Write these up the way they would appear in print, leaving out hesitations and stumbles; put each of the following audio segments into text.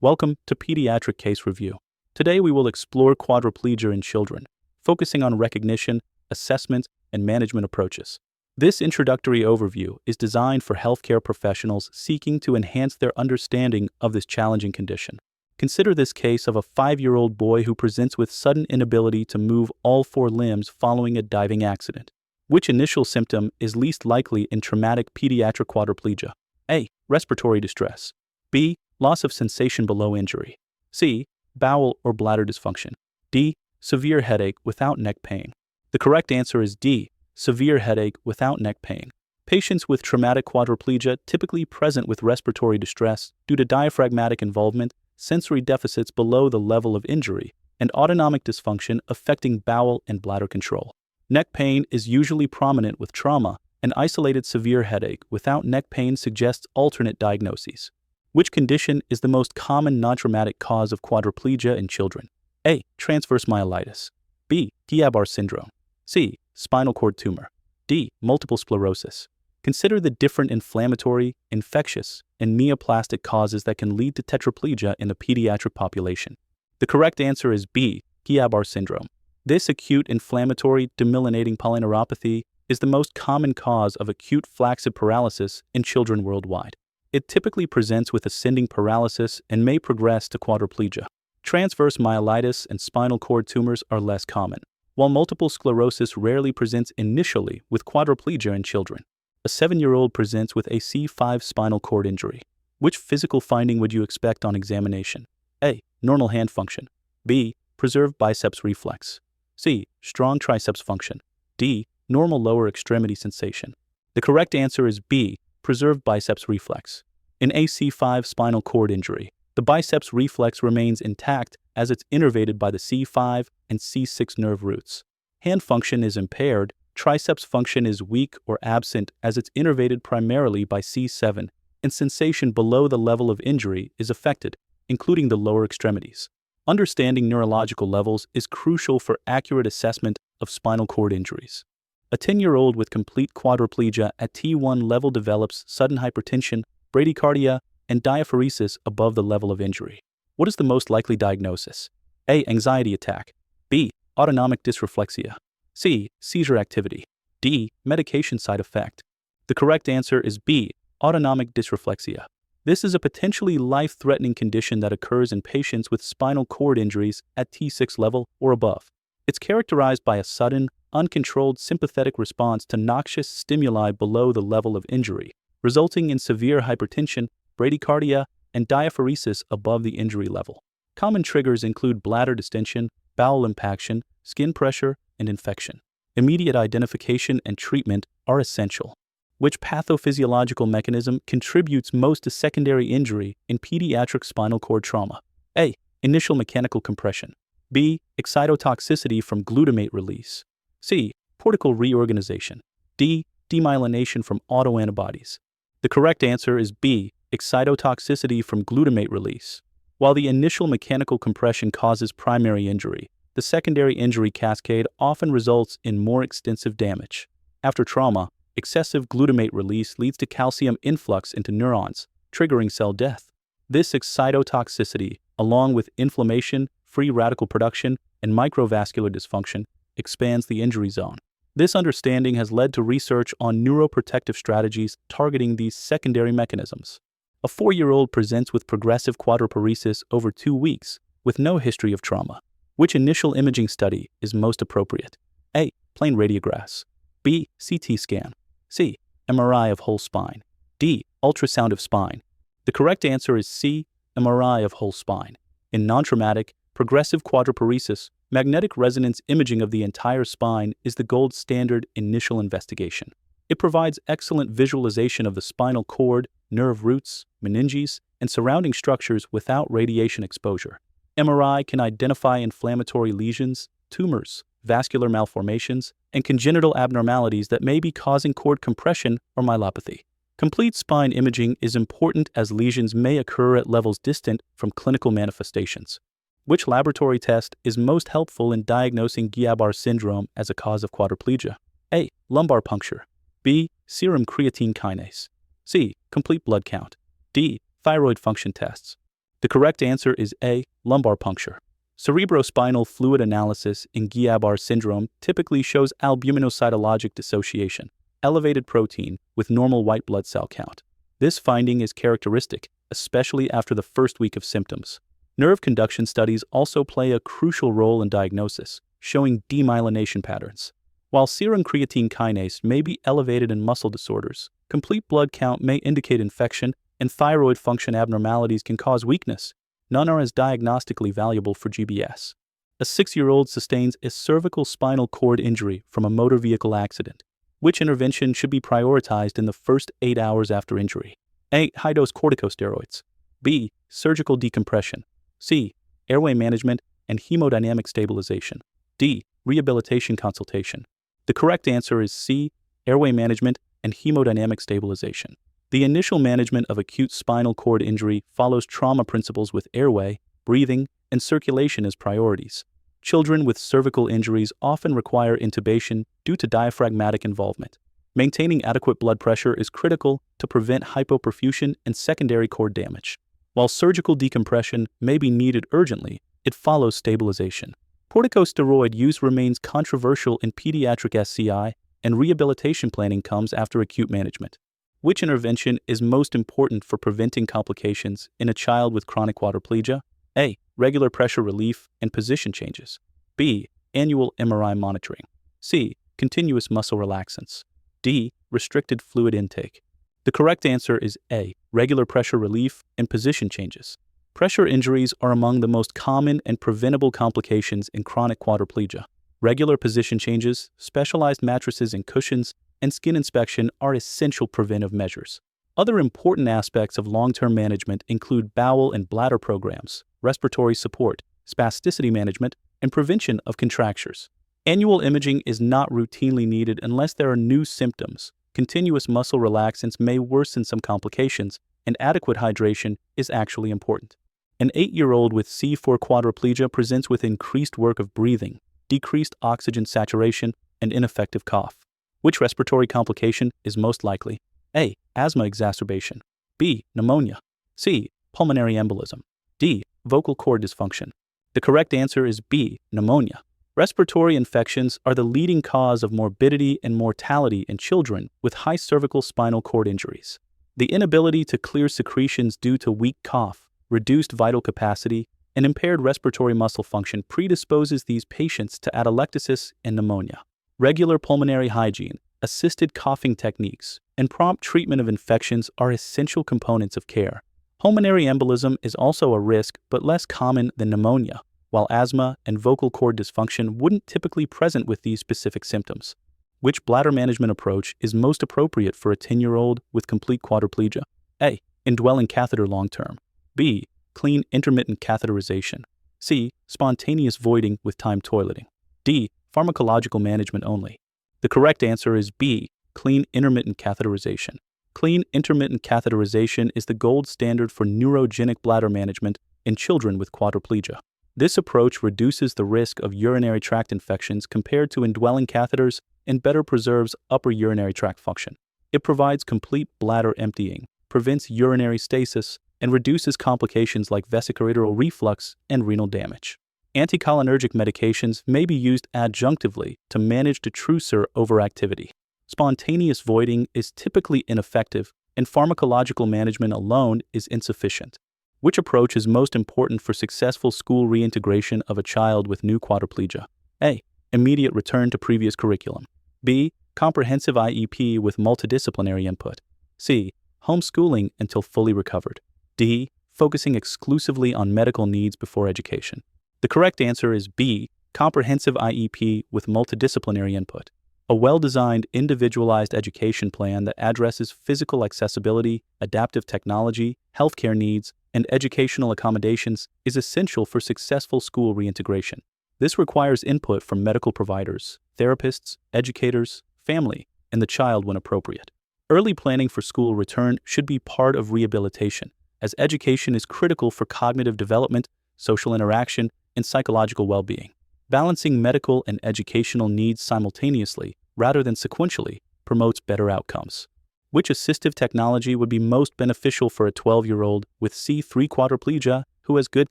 Welcome to Pediatric Case Review. Today we will explore quadriplegia in children, focusing on recognition, assessment, and management approaches. This introductory overview is designed for healthcare professionals seeking to enhance their understanding of this challenging condition. Consider this case of a 5-year-old boy who presents with sudden inability to move all 4 limbs following a diving accident. Which initial symptom is least likely in traumatic pediatric quadriplegia? A. Respiratory distress. B. Loss of sensation below injury. C. Bowel or bladder dysfunction. D. Severe headache without neck pain. The correct answer is D. Severe headache without neck pain. Patients with traumatic quadriplegia typically present with respiratory distress due to diaphragmatic involvement, sensory deficits below the level of injury, and autonomic dysfunction affecting bowel and bladder control. Neck pain is usually prominent with trauma, and isolated severe headache without neck pain suggests alternate diagnoses. Which condition is the most common non-traumatic cause of quadriplegia in children? A. Transverse myelitis. B. Guillain-Barré syndrome. C. Spinal cord tumor. D. Multiple sclerosis. Consider the different inflammatory, infectious, and neoplastic causes that can lead to tetraplegia in the pediatric population. The correct answer is B. Guillain-Barré syndrome. This acute inflammatory demyelinating polyneuropathy is the most common cause of acute flaccid paralysis in children worldwide. It typically presents with ascending paralysis and may progress to quadriplegia. Transverse myelitis and spinal cord tumors are less common, while multiple sclerosis rarely presents initially with quadriplegia in children. A 7-year-old presents with a C5 spinal cord injury. Which physical finding would you expect on examination? A. Normal hand function. B. Preserved biceps reflex. C. Strong triceps function. D. Normal lower extremity sensation. The correct answer is B. Preserved biceps reflex. In a C5 spinal cord injury, the biceps reflex remains intact as it's innervated by the C5 and C6 nerve roots. Hand function is impaired, triceps function is weak or absent as it's innervated primarily by C7, and sensation below the level of injury is affected, including the lower extremities. Understanding neurological levels is crucial for accurate assessment of spinal cord injuries. A 10-year-old with complete quadriplegia at T1 level develops sudden hypertension, bradycardia, and diaphoresis above the level of injury. What is the most likely diagnosis? A. Anxiety attack. B. Autonomic dysreflexia. C. Seizure activity. D. Medication side effect. The correct answer is B. Autonomic dysreflexia. This is a potentially life-threatening condition that occurs in patients with spinal cord injuries at T6 level or above. It's characterized by a sudden, uncontrolled sympathetic response to noxious stimuli below the level of injury, resulting in severe hypertension, bradycardia, and diaphoresis above the injury level. Common triggers include bladder distension, bowel impaction, skin pressure, and infection. Immediate identification and treatment are essential. Which pathophysiological mechanism contributes most to secondary injury in pediatric spinal cord trauma? A. Initial mechanical compression. B. Excitotoxicity from glutamate release. C. Cortical reorganization. D. Demyelination from autoantibodies. The correct answer is B. Excitotoxicity from glutamate release. While the initial mechanical compression causes primary injury, the secondary injury cascade often results in more extensive damage. After trauma, excessive glutamate release leads to calcium influx into neurons, triggering cell death. This excitotoxicity, along with inflammation, free radical production, and microvascular dysfunction, expands the injury zone. This understanding has led to research on neuroprotective strategies targeting these secondary mechanisms. A 4-year-old presents with progressive quadriparesis over 2 weeks with no history of trauma. Which initial imaging study is most appropriate? A. Plain radiographs. B. CT scan. C. MRI of whole spine. D. Ultrasound of spine. The correct answer is C. MRI of whole spine. In non-traumatic, progressive quadriparesis, magnetic resonance imaging of the entire spine is the gold standard initial investigation. It provides excellent visualization of the spinal cord, nerve roots, meninges, and surrounding structures without radiation exposure. MRI can identify inflammatory lesions, tumors, vascular malformations, and congenital abnormalities that may be causing cord compression or myelopathy. Complete spine imaging is important as lesions may occur at levels distant from clinical manifestations. Which laboratory test is most helpful in diagnosing Guillain-Barré syndrome as a cause of quadriplegia? A. Lumbar puncture. B. Serum creatine kinase. C. Complete blood count. D. Thyroid function tests. The correct answer is A. Lumbar puncture. Cerebrospinal fluid analysis in Guillain-Barré syndrome typically shows albuminocytologic dissociation, elevated protein with normal white blood cell count. This finding is characteristic, especially after the first week of symptoms. Nerve conduction studies also play a crucial role in diagnosis, showing demyelination patterns. While serum creatine kinase may be elevated in muscle disorders, complete blood count may indicate infection, and thyroid function abnormalities can cause weakness. None are as diagnostically valuable for GBS. A 6-year-old sustains a cervical spinal cord injury from a motor vehicle accident. Which intervention should be prioritized in the first 8 hours after injury? A. High-dose corticosteroids. B. Surgical decompression. C. Airway management and hemodynamic stabilization. D. Rehabilitation consultation. The correct answer is C. Airway management and hemodynamic stabilization. The initial management of acute spinal cord injury follows trauma principles with airway, breathing, and circulation as priorities. Children with cervical injuries often require intubation due to diaphragmatic involvement. Maintaining adequate blood pressure is critical to prevent hypoperfusion and secondary cord damage. While surgical decompression may be needed urgently, it follows stabilization. Corticosteroid use remains controversial in pediatric SCI, and rehabilitation planning comes after acute management. Which intervention is most important for preventing complications in a child with chronic quadriplegia? A. Regular pressure relief and position changes. B. Annual MRI monitoring. C. Continuous muscle relaxants. D. Restricted fluid intake. The correct answer is A. Regular pressure relief and position changes. Pressure injuries are among the most common and preventable complications in chronic quadriplegia. Regular position changes, specialized mattresses and cushions, and skin inspection are essential preventive measures. Other important aspects of long-term management include bowel and bladder programs, respiratory support, spasticity management, and prevention of contractures. Annual imaging is not routinely needed unless there are new symptoms. Continuous muscle relaxants may worsen some complications, and adequate hydration is actually important. An 8-year-old with C4 quadriplegia presents with increased work of breathing, decreased oxygen saturation, and ineffective cough. Which respiratory complication is most likely? A. Asthma exacerbation. B. Pneumonia. C. Pulmonary embolism. D. Vocal cord dysfunction. The correct answer is B. Pneumonia. Respiratory infections are the leading cause of morbidity and mortality in children with high cervical spinal cord injuries. The inability to clear secretions due to weak cough, reduced vital capacity, and impaired respiratory muscle function predisposes these patients to atelectasis and pneumonia. Regular pulmonary hygiene, assisted coughing techniques, and prompt treatment of infections are essential components of care. Pulmonary embolism is also a risk but less common than pneumonia, while asthma and vocal cord dysfunction wouldn't typically present with these specific symptoms. Which bladder management approach is most appropriate for a 10-year-old with complete quadriplegia? A. Indwelling catheter long-term. B. Clean intermittent catheterization. C. Spontaneous voiding with timed toileting. D. Pharmacological management only. The correct answer is B. Clean intermittent catheterization. Clean intermittent catheterization is the gold standard for neurogenic bladder management in children with quadriplegia. This approach reduces the risk of urinary tract infections compared to indwelling catheters and better preserves upper urinary tract function. It provides complete bladder emptying, prevents urinary stasis, and reduces complications like vesicoureteral reflux and renal damage. Anticholinergic medications may be used adjunctively to manage detrusor overactivity. Spontaneous voiding is typically ineffective, and pharmacological management alone is insufficient. Which approach is most important for successful school reintegration of a child with new quadriplegia? A. Immediate return to previous curriculum. B. Comprehensive IEP with multidisciplinary input. C. Homeschooling until fully recovered. D. Focusing exclusively on medical needs before education. The correct answer is B. Comprehensive IEP with multidisciplinary input. A well-designed, individualized education plan that addresses physical accessibility, adaptive technology, healthcare needs, and educational accommodations is essential for successful school reintegration. This requires input from medical providers, therapists, educators, family, and the child when appropriate. Early planning for school return should be part of rehabilitation, as education is critical for cognitive development, social interaction, and psychological well-being. Balancing medical and educational needs simultaneously, rather than sequentially, promotes better outcomes. Which assistive technology would be most beneficial for a 12-year-old with C3 quadriplegia who has good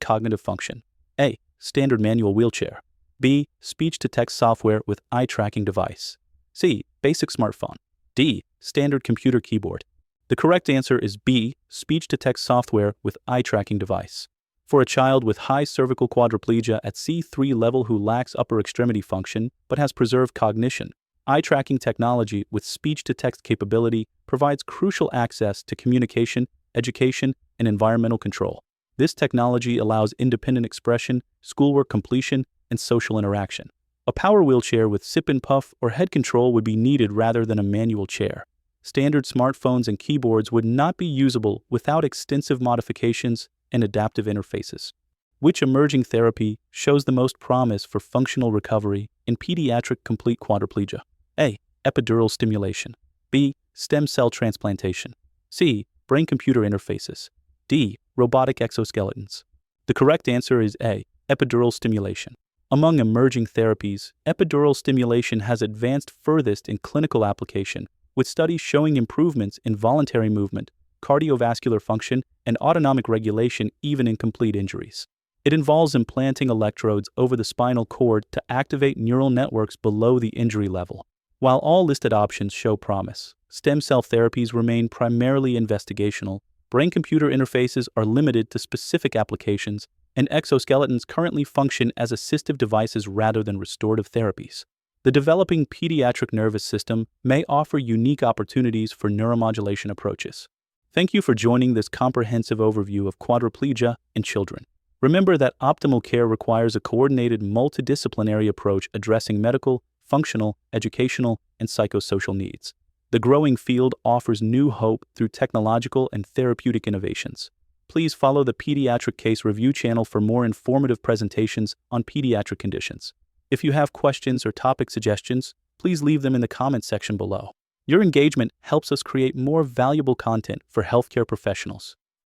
cognitive function? A. Standard manual wheelchair. B. Speech-to-text software with eye-tracking device. C. Basic smartphone. D. Standard computer keyboard. The correct answer is B. Speech-to-text software with eye-tracking device. For a child with high cervical quadriplegia at C3 level who lacks upper extremity function but has preserved cognition, eye-tracking technology with speech-to-text capability provides crucial access to communication, education, and environmental control. This technology allows independent expression, schoolwork completion, and social interaction. A power wheelchair with sip-and-puff or head control would be needed rather than a manual chair. Standard smartphones and keyboards would not be usable without extensive modifications and adaptive interfaces. Which emerging therapy shows the most promise for functional recovery in pediatric complete quadriplegia? A. Epidural stimulation. B. Stem cell transplantation. C. Brain-computer interfaces. D. Robotic exoskeletons. The correct answer is A. Epidural stimulation. Among emerging therapies, epidural stimulation has advanced furthest in clinical application, with studies showing improvements in voluntary movement, cardiovascular function, and autonomic regulation even in complete injuries. It involves implanting electrodes over the spinal cord to activate neural networks below the injury level. While all listed options show promise, stem cell therapies remain primarily investigational, brain-computer interfaces are limited to specific applications, and exoskeletons currently function as assistive devices rather than restorative therapies. The developing pediatric nervous system may offer unique opportunities for neuromodulation approaches. Thank you for joining this comprehensive overview of quadriplegia in children. Remember that optimal care requires a coordinated multidisciplinary approach addressing medical, functional, educational, and psychosocial needs. The growing field offers new hope through technological and therapeutic innovations. Please follow the Pediatric Case Review channel for more informative presentations on pediatric conditions. If you have questions or topic suggestions, please leave them in the comments section below. Your engagement helps us create more valuable content for healthcare professionals.